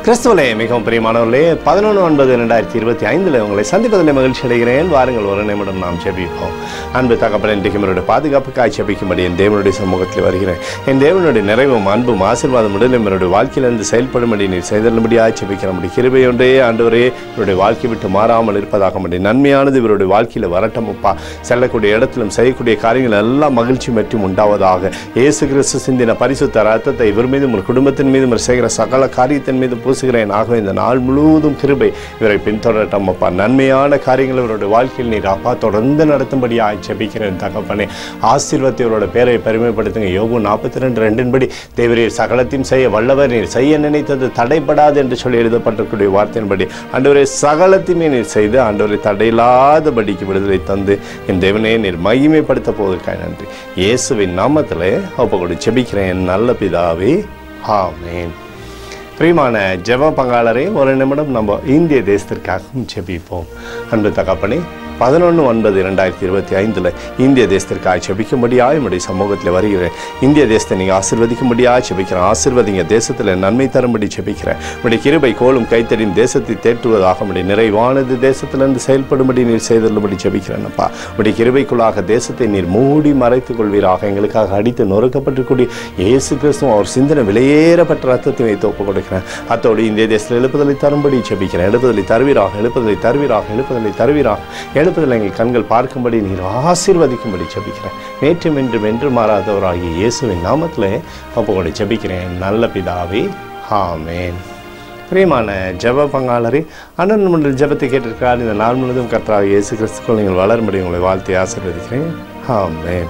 கிறிஸ்துவிலே மிகவும் பிரியமானவர்களே, 11/9/2025 உங்களை சந்திப்பதில் மகிழ்ச்சி அடைகிறேன். வாருங்கள், ஒரு நிமிடம் நாம் ஜெபிப்போம். அன்பு தகப்பனே, இன்றைக்கு என்னுடைய பாதுகாப்புக்காய் ஜெபிக்கும்படி என் தேவனுடைய சமூகத்தில் வருகிறேன். என் தேவனுடைய நிறைவும் அன்பும் ஆசீர்வாதம் உடலும் என்னுடைய வாழ்க்கையிலிருந்து செயல்படும்படி நீர் செய்தல்படியாக ஜெபிக்கிற முடியும். கிருபை ஒன்றே ஆண்டவரே என்னுடைய வாழ்க்கை விட்டு மாறாமல் இருப்பதாக முடியும். நன்மையானது இவருடைய வாழ்க்கையில் வரட்டும் அப்பா. செல்லக்கூடிய இடத்திலும் செய்யக்கூடிய காரியங்கள் எல்லாம் மகிழ்ச்சி மற்றும் உண்டாவதாக. இயேசு கிறிஸ்து சிந்தின பரிசுத்த ரத்தத்தை இவர் மீதும் ஒரு குடும்பத்தின் மீதும் செய்கிற சகல காரியத்தின் மீது பூசுகிறேன். ஆகவே இந்த நாள் முழுவதும் கிருபை இவரை பின்தொடரட்டும் அப்பா. நன்மையான காரியங்கள் இவருடைய வாழ்க்கையில் நீர் அப்பா தொடர்ந்து நடத்தும்படியாக ஜெபிக்கிறேன் தகப்பனே. ஆசீர்வாதத்தை இவரோட பேரை பெருமைப்படுத்துங்க. யோபு 42:2 தேவரீர் சகலத்தையும் செய்ய வல்லவர், நீர் செய்ய நினைத்தது தடைபடாது என்று சொல்லி எழுதப்பட்டிருக்கூடிய வார்த்தையின்படி ஆண்டவரே சகலத்தையுமே நீர் செய்து ஆண்டவரை தடையில்லாதபடிக்கு விடுதலை தந்து என் தேவனே நீர் மகிமைப்படுத்த போவதற்காக நன்றி. இயேசுவின் நாமத்திலே ஒப்புக்கொண்டு ஜெபிக்கிறேன் நல்ல பிதாவே, ஆமென். பிரியமான ஜெப பங்காளரே, ஒரு நிமிடம் நம்ம இந்திய தேசத்திற்காகவும் ஜெபிப்போம். அன்பு தகப்பனே, 11/9/2025 இந்திய தேசத்திற்காக ஜெபிக்கும்படியாக என்னுடைய சமூகத்தில் வருகிறேன். இந்திய தேசத்தை நீங்கள் ஆசீர்வதிக்கும்படியாக ஜெபிக்கிறேன். ஆசீர்வதிங்க, தேசத்தில் நன்மை தரும்படி ஜெபிக்கிறேன். உடைய கிருபை கோலும் கைத்தறியும் தேசத்தை தேற்றுவதாக உடைய நிறைவானது தேசத்திலிருந்து செயல்படும்படி நீர் செய்தபடி ஜெபிக்கிறேன்ப்பா. உடைய கிருபைக்குள்ளாக தேசத்தை நீர் மூடி மறைத்துக் கொள்வீராக. எங்களுக்காக அடித்து நொறுக்கப்பட்டிருக்கூடிய இயேசு கிறிஸ்துவும் அவர் சிந்தனை விலையேறப்பட்ட ரத்தத்தை வைத்து ஒப்புக் கொடுக்கிறேன். அத்தோடு இந்திய தேசத்தில் எழுப்புதலை தரும்படி ஜெபிக்கிறேன். எழுப்புதலை தருவீராக, எழுப்புதலை தருவீராக, எழுப்புதலை தருவீராக. எழுப்புதல் எங்கள் கண்கள் பார்க்கும்படி நீர் ஆசீர்வதிக்கும்படி ஜெபிக்கிறேன். நேற்றும் என்றும் என்று மாறாதவராகிய இயேசுவின் நாமத்திலே ஒப்புக்கொண்டு ஜெபிக்கிறேன் நல்ல பிதாவே, ஆமென். பிரியமான ஜெப பங்காளரே, அண்ணன் மண்டல் ஜெபத்தை கேட்டிருக்கிறார். இந்த நாள் முழுவதும் கர்த்தராகிய இயேசு கிறிஸ்துக்குள் நீங்கள் வளரும்படி உங்களை வாழ்த்தி ஆசீர்வதிக்கிறேன். ஆமென்.